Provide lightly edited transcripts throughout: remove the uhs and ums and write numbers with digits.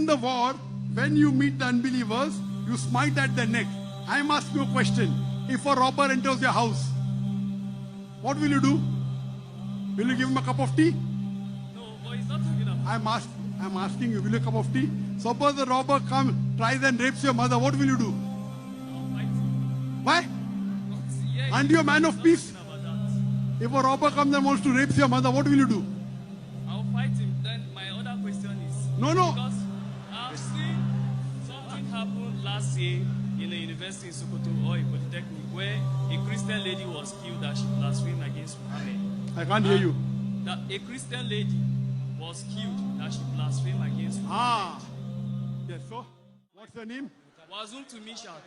in the war, when you meet the unbelievers, you smite at the neck. I am asking you a question. If a robber enters your house, what will you do? Will you give him a cup of tea? No, but he's not talking about. I'm asking you, will you a cup of tea? Suppose the robber comes, tries and rapes your mother, what will you do? I'll fight him. Why? Yeah, Aren't you a man of he's not peace? talking about that. If a robber comes and wants to rape your mother, what will you do? I'll fight him. Then my other question is. No. Because I've seen something happen last year in a university in Sokoto or a polytechnic where a Christian lady was killed that she blasphemed against Muhammad. I can't hear you. That a Christian lady was killed that she blasphemed against Muhammad. Yes, so what's her name? Wazum to Mishak.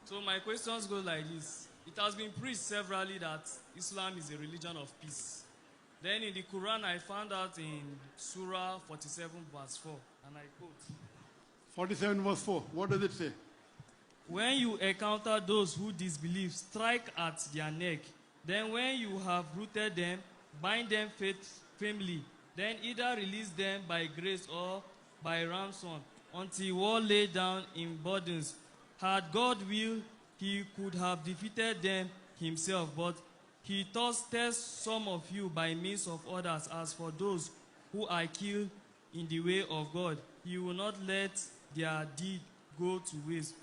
So my questions go like this. It has been preached severally that Islam is a religion of peace. Then in the Quran, I found out in Surah 47 verse 4, and I quote, 47 verse 4. What does it say? when you encounter those who disbelieve, strike at their neck. Then when you have rooted them, bind them firmly. Then either release them by grace or by ransom, until war lay down in burdens. Had God willed, he could have defeated them himself, but he thus tests some of you by means of others. As for those who are killed in the way of God, he will not let their deed go to waste.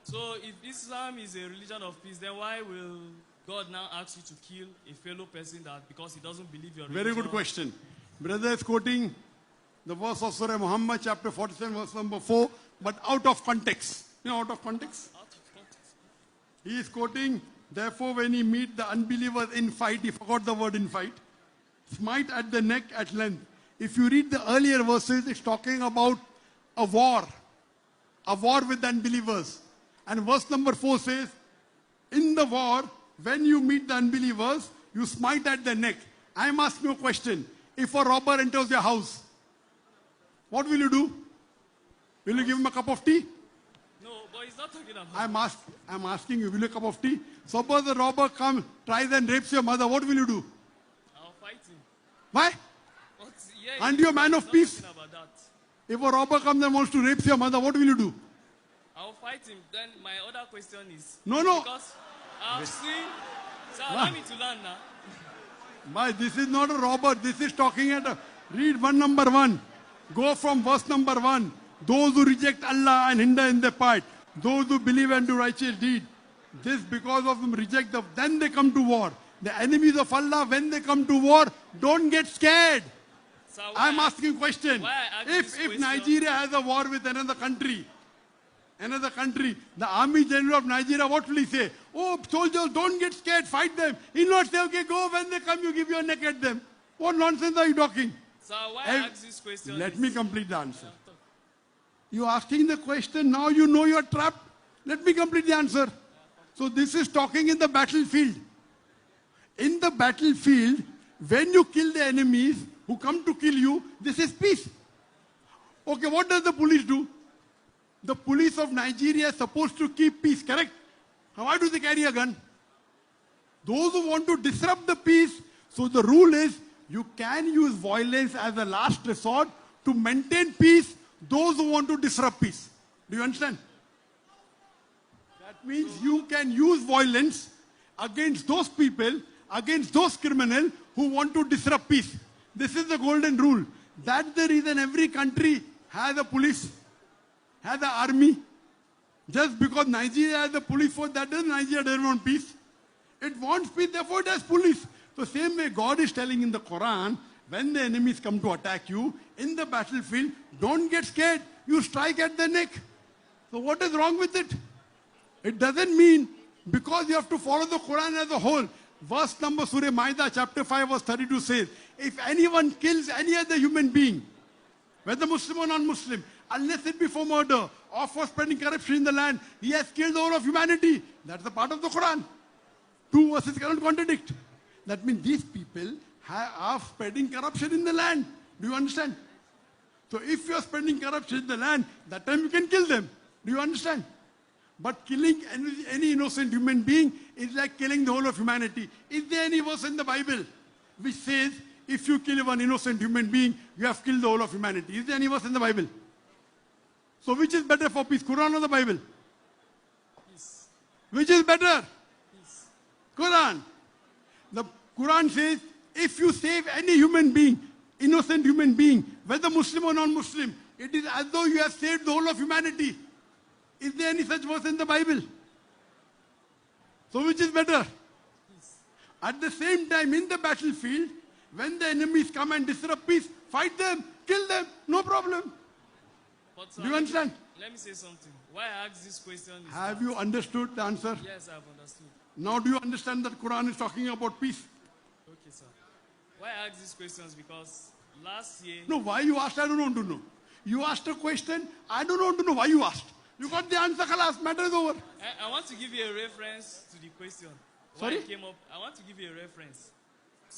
So if Islam is a religion of peace, then why will God now ask you to kill a fellow person that because he doesn't believe your religion? Very good question. Brother is quoting the verse of Surah Muhammad chapter 47 verse number 4, but out of context. You know, out of context? Out of context. He is quoting, therefore when he meet the unbelievers in fight, he forgot the word in fight, smite at the neck at length. If you read the earlier verses, it's talking about a war with the unbelievers. And verse number 4 says, in the war, when you meet the unbelievers, you smite at the neck. I am asking you a question. If a robber enters your house, what will you do? Will you give him a cup of tea? No, but he's not talking about. I'm asking you, will you a cup of tea? Suppose the robber comes, tries and rapes your mother, what will you do? I'll fight him. Why? But, yeah, Aren't you a man of he's not peace? talking about that. If a robber comes and wants to rape your mother, what will you do? I'll fight him. Then my other question is. No. Because I've seen. So allow me to learn now. But this is not a robber. This is talking at read number 1. Go from verse number 1. Those who reject Allah and hinder in their part. Those who believe and do righteous deed. This because of them reject them. Then they come to war. The enemies of Allah, when they come to war, don't get scared. So I'm asking a question. If Nigeria has a war with another country, the army general of Nigeria, what will he say? Oh, soldiers, don't get scared, fight them. He'll not say, okay, go, when they come, you give your neck at them. What nonsense are you talking? So why I ask this question? Let me complete the answer. You're asking the question, now you know you're trapped. Let me complete the answer. So this is talking in the battlefield. In the battlefield, when you kill the enemies who come to kill you, this is peace. Okay, what does the police do? The police of Nigeria is supposed to keep peace, correct? Why do they carry a gun? Those who want to disrupt the peace, so the rule is you can use violence as a last resort to maintain peace, those who want to disrupt peace. Do you understand? That means you can use violence against those people, against those criminals who want to disrupt peace. This is the golden rule. That's the reason every country has a police, has an army. Just because Nigeria has a police force, that doesn't Nigeria doesn't want peace. It wants peace, therefore it has police. So same way God is telling in the Quran, when the enemies come to attack you, in the battlefield, don't get scared. You strike at the neck. So what is wrong with it? It doesn't mean because you have to follow the Quran as a whole. Verse number Surah Maida chapter 5 verse 32 says, if anyone kills any other human being, whether Muslim or non-Muslim, unless it be for murder or for spreading corruption in the land, he has killed the whole of humanity. That's the part of the Quran. 2 verses cannot contradict. That means these people are spreading corruption in the land. Do you understand? So if you are spreading corruption in the land, that time you can kill them. Do you understand? But killing any innocent human being is like killing the whole of humanity. Is there any verse in the Bible which says, if you kill one innocent human being, you have killed the whole of humanity. Is there any verse in the Bible? So which is better for peace, Quran or the Bible? Peace. Which is better? Peace. Quran. The Quran says, if you save any human being, innocent human being, whether Muslim or non-Muslim, it is as though you have saved the whole of humanity. Is there any such verse in the Bible? So which is better? Peace. At the same time, in the battlefield, when the enemies come and disrupt peace, fight them, kill them, no problem. But, Do you understand? Let me say something. Why I ask this question is Have that- you understood the answer? Yes, I have understood. Now do you understand that Quran is talking about peace? Okay, sir. Why I ask these questions? Because last year, No, why you asked, I don't want to know. You asked a question, I don't want to know why you asked. You got the answer, khalas, matter is over. I want to give you a reference to the question. Why Sorry? it came up. I want to give you a reference.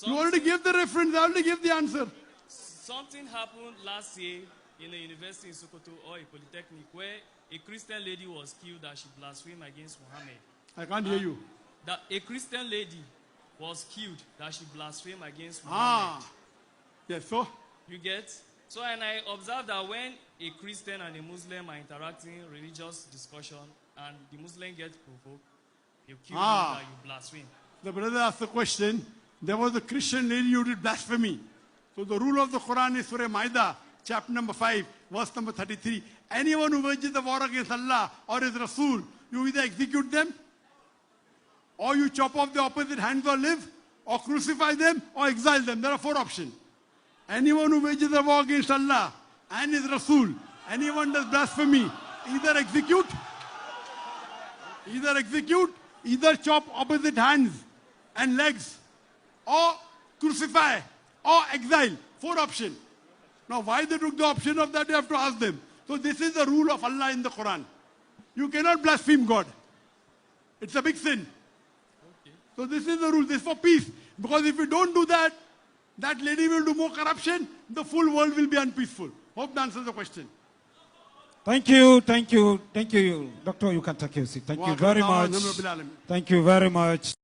You already gave the reference, I already gave the answer. Something happened last year in a university in Sokoto or a polytechnic where a Christian lady was killed that she blasphemed against Muhammad. I can't hear you. That a Christian lady was killed that she blasphemed against Muhammad. Ah, yes, so? You get? So, and I observed that when a Christian and a Muslim are interacting religious discussion and the Muslim gets provoked, you kill you that you blaspheme. The brother asked the question, there was a Christian lady who did blasphemy. So the rule of the Quran is Surah Maida, chapter number 5, verse number 33. Anyone who wages the war against Allah or His Rasul, you either execute them, or you chop off the opposite hands or live, or crucify them, or exile them. There are 4 options. Anyone who wages a war against Allah and His Rasul, anyone does blasphemy, either execute, either chop opposite hands and legs, or crucify, or exile. 4 options. Now why they took the option of that, you have to ask them. So this is the rule of Allah in the Quran. You cannot blaspheme God. It's a big sin. Okay. So this is the rule, this is for peace. Because if you don't do that, that lady will do more corruption, the full world will be unpeaceful. Hope that answers the question. Thank you. Doctor, you can take your seat. Thank you very much. Thank you very much.